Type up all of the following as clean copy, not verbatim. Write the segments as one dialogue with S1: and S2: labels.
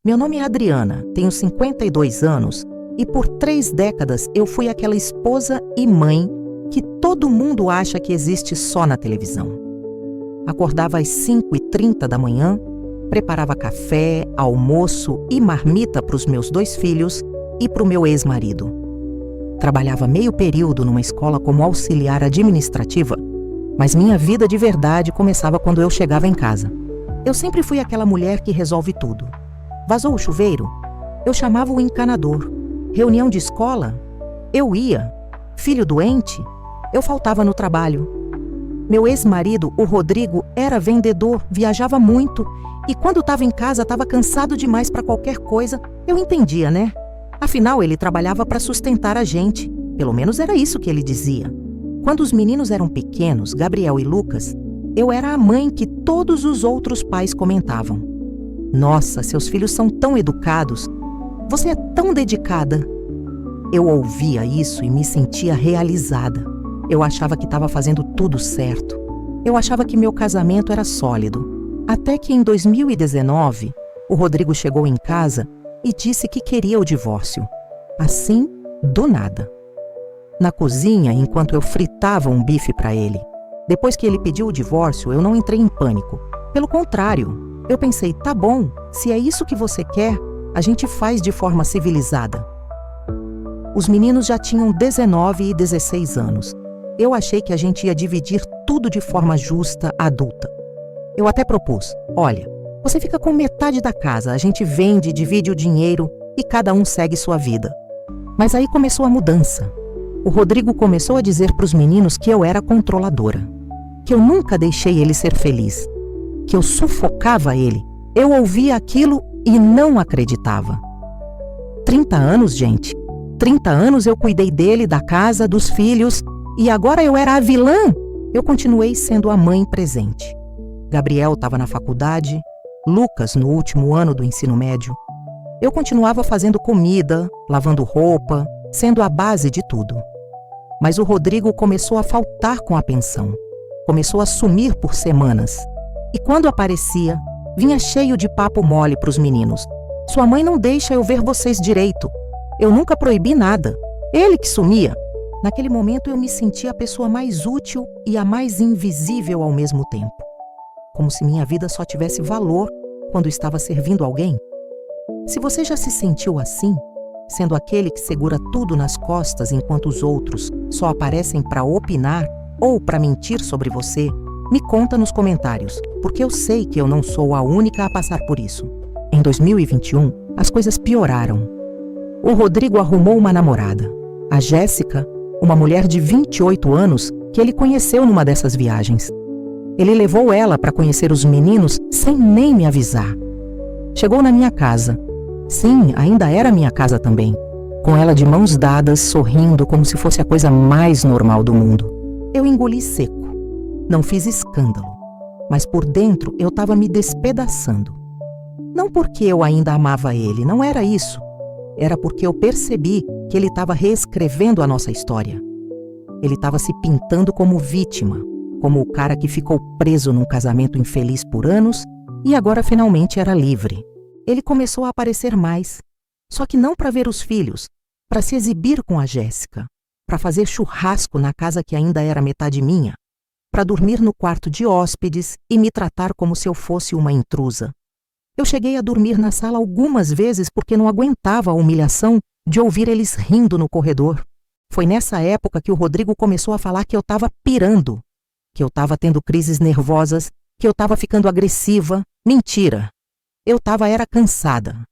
S1: Meu nome é Adriana, tenho 52 anos e por 3 décadas eu fui aquela esposa e mãe que todo mundo acha que existe só na televisão. Acordava às 5h30 da manhã, preparava café, almoço e marmita para os meus 2 filhos e para o meu ex-marido. Trabalhava meio período numa escola como auxiliar administrativa, mas minha vida de verdade começava quando eu chegava em casa. Eu sempre fui aquela mulher que resolve tudo. Vazou o chuveiro? Eu chamava o encanador. Reunião de escola? Eu ia. Filho doente? Eu faltava no trabalho. Meu ex-marido, o Rodrigo, era vendedor, viajava muito e quando estava em casa estava cansado demais para qualquer coisa. Eu entendia, né? Afinal, ele trabalhava para sustentar a gente. Pelo menos era isso que ele dizia. Quando os meninos eram pequenos, Gabriel e Lucas, eu era a mãe que todos os outros pais comentavam. Nossa, seus filhos são tão educados. Você é tão dedicada. Eu ouvia isso e me sentia realizada. Eu achava que estava fazendo tudo certo. Eu achava que meu casamento era sólido. Até que em 2019, o Rodrigo chegou em casa e disse que queria o divórcio. Assim, do nada. Na cozinha, enquanto eu fritava um bife para ele. Depois que ele pediu o divórcio, eu não entrei em pânico. Pelo contrário, eu pensei, tá bom, se é isso que você quer, a gente faz de forma civilizada. Os meninos já tinham 19 e 16 anos. Eu achei que a gente ia dividir tudo de forma justa, adulta. Eu até propus, olha, você fica com metade da casa, a gente vende, divide o dinheiro e cada um segue sua vida. Mas aí começou a mudança. O Rodrigo começou a dizer para os meninos que eu era controladora, que eu nunca deixei ele ser feliz, que eu sufocava ele. Eu ouvia aquilo e não acreditava. 30 anos, gente. 30 anos eu cuidei dele, da casa, dos filhos, e agora eu era a vilã. Eu continuei sendo a mãe presente. Gabriel estava na faculdade, Lucas no último ano do ensino médio. Eu continuava fazendo comida, lavando roupa, sendo a base de tudo. Mas o Rodrigo começou a faltar com a pensão. Começou a sumir por semanas. E quando aparecia, vinha cheio de papo mole para os meninos. Sua mãe não deixa eu ver vocês direito. Eu nunca proibi nada. Ele que sumia. Naquele momento eu me sentia a pessoa mais útil e a mais invisível ao mesmo tempo. Como se minha vida só tivesse valor quando estava servindo alguém. Se você já se sentiu assim, sendo aquele que segura tudo nas costas enquanto os outros só aparecem para opinar ou para mentir sobre você, me conta nos comentários, porque eu sei que eu não sou a única a passar por isso. Em 2021, as coisas pioraram. O Rodrigo arrumou uma namorada, a Jéssica, uma mulher de 28 anos que ele conheceu numa dessas viagens. Ele levou ela para conhecer os meninos sem nem me avisar. Chegou na minha casa. Sim, ainda era minha casa também. Com ela de mãos dadas, sorrindo como se fosse a coisa mais normal do mundo. Eu engoli seco. Não fiz escândalo, mas por dentro eu estava me despedaçando. Não porque eu ainda amava ele, não era isso. Era porque eu percebi que ele estava reescrevendo a nossa história. Ele estava se pintando como vítima, como o cara que ficou preso num casamento infeliz por anos e agora finalmente era livre. Ele começou a aparecer mais, só que não para ver os filhos, para se exibir com a Jéssica, para fazer churrasco na casa que ainda era metade minha, para dormir no quarto de hóspedes e me tratar como se eu fosse uma intrusa. Eu cheguei a dormir na sala algumas vezes porque não aguentava a humilhação de ouvir eles rindo no corredor. Foi nessa época que o Rodrigo começou a falar que eu estava pirando, que eu estava tendo crises nervosas, que eu estava ficando agressiva. Mentira! Eu era cansada.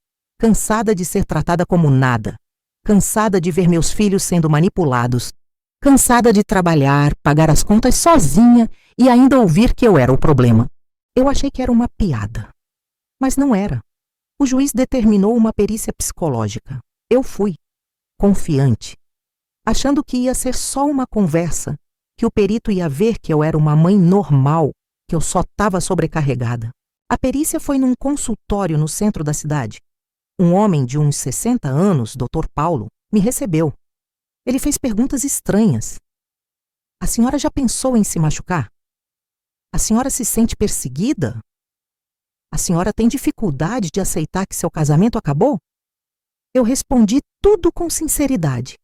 S1: Cansada de ser tratada como nada. Cansada de ver meus filhos sendo manipulados. Cansada de trabalhar, pagar as contas sozinha e ainda ouvir que eu era o problema. Eu achei que era uma piada. Mas não era. O juiz determinou uma perícia psicológica. Eu fui, confiante, achando que ia ser só uma conversa, que o perito ia ver que eu era uma mãe normal, que eu só estava sobrecarregada. A perícia foi num consultório no centro da cidade. Um homem de uns 60 anos, Dr. Paulo, me recebeu. Ele fez perguntas estranhas. A senhora já pensou em se machucar? A senhora se sente perseguida? A senhora tem dificuldade de aceitar que seu casamento acabou? Eu respondi tudo com sinceridade.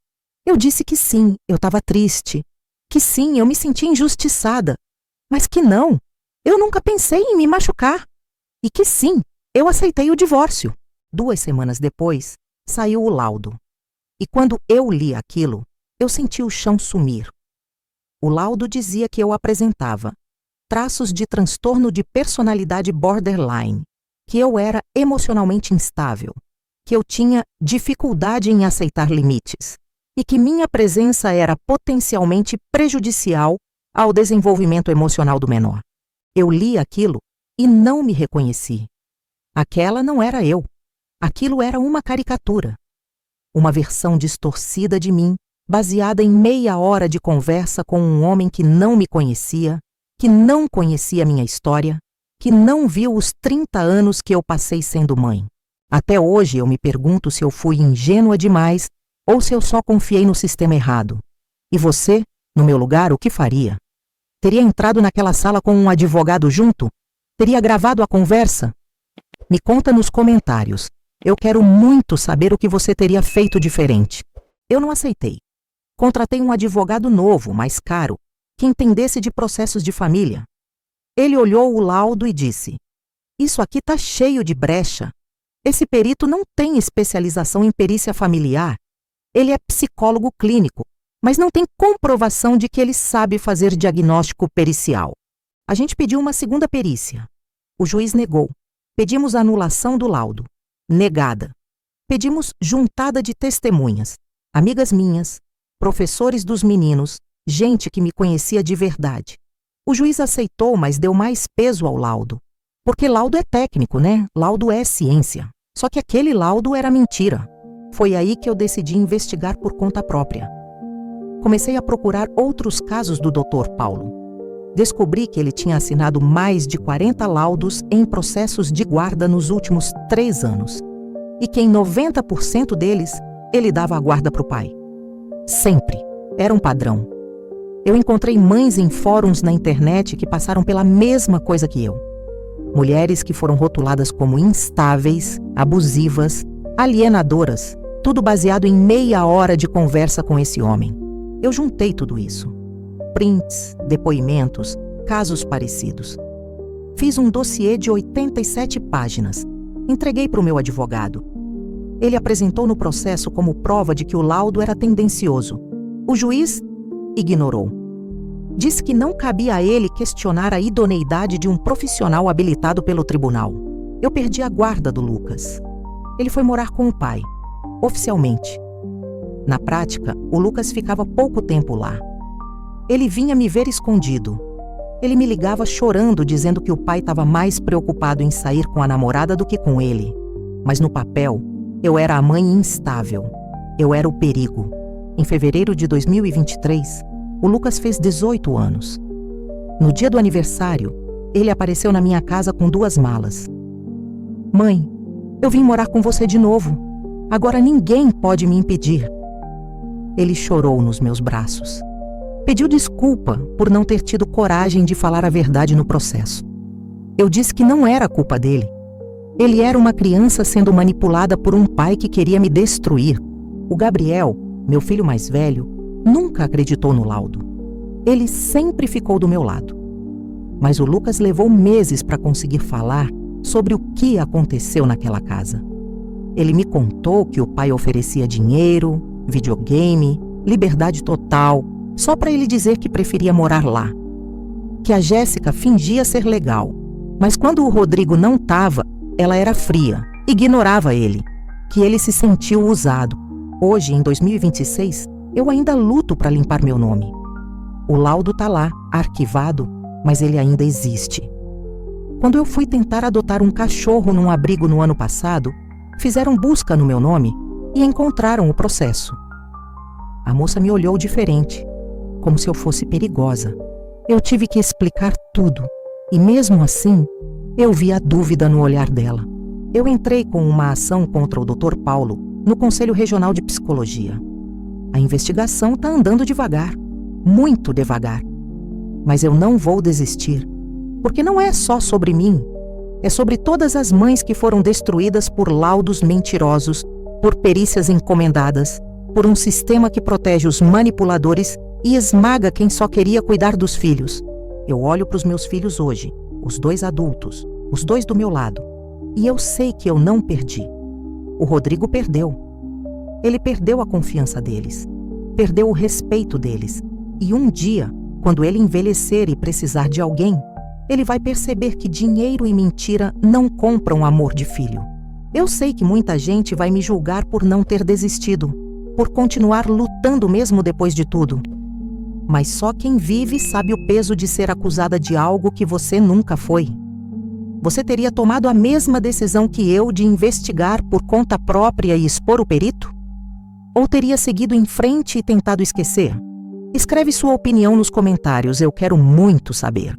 S1: Eu disse que sim, eu estava triste. Que sim, eu me sentia injustiçada. Mas que não, eu nunca pensei em me machucar. E que sim, eu aceitei o divórcio. 2 semanas depois, saiu o laudo. E quando eu li aquilo, eu senti o chão sumir. O laudo dizia que eu apresentava traços de transtorno de personalidade borderline, que eu era emocionalmente instável, que eu tinha dificuldade em aceitar limites e que minha presença era potencialmente prejudicial ao desenvolvimento emocional do menor. Eu li aquilo e não me reconheci. Aquela não era eu. Aquilo era uma caricatura. Uma versão distorcida de mim, baseada em meia hora de conversa com um homem que não me conhecia, que não conhecia minha história, que não viu os 30 anos que eu passei sendo mãe. Até hoje eu me pergunto se eu fui ingênua demais ou se eu só confiei no sistema errado. E você, no meu lugar, o que faria? Teria entrado naquela sala com um advogado junto? Teria gravado a conversa? Me conta nos comentários. Eu quero muito saber o que você teria feito diferente. Eu não aceitei. Contratei um advogado novo, mais caro, que entendesse de processos de família. Ele olhou o laudo e disse: "Isso aqui está cheio de brecha. Esse perito não tem especialização em perícia familiar. Ele é psicólogo clínico, mas não tem comprovação de que ele sabe fazer diagnóstico pericial." A gente pediu uma segunda perícia. O juiz negou. Pedimos anulação do laudo. Negada. Pedimos juntada de testemunhas, amigas minhas, professores dos meninos, gente que me conhecia de verdade. O juiz aceitou, mas deu mais peso ao laudo. Porque laudo é técnico, né? Laudo é ciência. Só que aquele laudo era mentira. Foi aí que eu decidi investigar por conta própria. Comecei a procurar outros casos do Dr. Paulo. Descobri que ele tinha assinado mais de 40 laudos em processos de guarda nos últimos 3 anos. E que em 90% deles, ele dava a guarda para o pai. Sempre. Era um padrão. Eu encontrei mães em fóruns na internet que passaram pela mesma coisa que eu. Mulheres que foram rotuladas como instáveis, abusivas, alienadoras, tudo baseado em meia hora de conversa com esse homem. Eu juntei tudo isso. Prints, depoimentos, casos parecidos. Fiz um dossiê de 87 páginas. Entreguei para o meu advogado. Ele apresentou no processo como prova de que o laudo era tendencioso. O juiz ignorou. Disse que não cabia a ele questionar a idoneidade de um profissional habilitado pelo tribunal. Eu perdi a guarda do Lucas. Ele foi morar com o pai, oficialmente. Na prática, o Lucas ficava pouco tempo lá. Ele vinha me ver escondido. Ele me ligava chorando, dizendo que o pai estava mais preocupado em sair com a namorada do que com ele. Mas no papel, eu era a mãe instável. Eu era o perigo. Em fevereiro de 2023, o Lucas fez 18 anos. No dia do aniversário, ele apareceu na minha casa com 2 malas. "Mãe, eu vim morar com você de novo. Agora ninguém pode me impedir." Ele chorou nos meus braços. Pediu desculpa por não ter tido coragem de falar a verdade no processo. Eu disse que não era culpa dele. Ele era uma criança sendo manipulada por um pai que queria me destruir. O Gabriel, meu filho mais velho, nunca acreditou no laudo. Ele sempre ficou do meu lado. Mas o Lucas levou meses para conseguir falar sobre o que aconteceu naquela casa. Ele me contou que o pai oferecia dinheiro, videogame, liberdade total, só para ele dizer que preferia morar lá. Que a Jéssica fingia ser legal, mas quando o Rodrigo não estava, ela era fria, ignorava ele. Que ele se sentiu usado. Hoje, em 2026, eu ainda luto para limpar meu nome. O laudo está lá, arquivado, mas ele ainda existe. Quando eu fui tentar adotar um cachorro num abrigo no ano passado, fizeram busca no meu nome e encontraram o processo. A moça me olhou diferente, como se eu fosse perigosa. Eu tive que explicar tudo, e mesmo assim, eu vi a dúvida no olhar dela. Eu entrei com uma ação contra o Dr. Paulo no Conselho Regional de Psicologia. A investigação está andando devagar, muito devagar. Mas eu não vou desistir, porque não é só sobre mim. É sobre todas as mães que foram destruídas por laudos mentirosos, por perícias encomendadas, por um sistema que protege os manipuladores e esmaga quem só queria cuidar dos filhos. Eu olho para os meus filhos hoje, os 2 adultos, os 2 do meu lado, e eu sei que eu não perdi. O Rodrigo perdeu. Ele perdeu a confiança deles, perdeu o respeito deles, e um dia, quando ele envelhecer e precisar de alguém, ele vai perceber que dinheiro e mentira não compram amor de filho. Eu sei que muita gente vai me julgar por não ter desistido, por continuar lutando mesmo depois de tudo. Mas só quem vive sabe o peso de ser acusada de algo que você nunca foi. Você teria tomado a mesma decisão que eu de investigar por conta própria e expor o perito? Ou teria seguido em frente e tentado esquecer? Escreve sua opinião nos comentários, eu quero muito saber.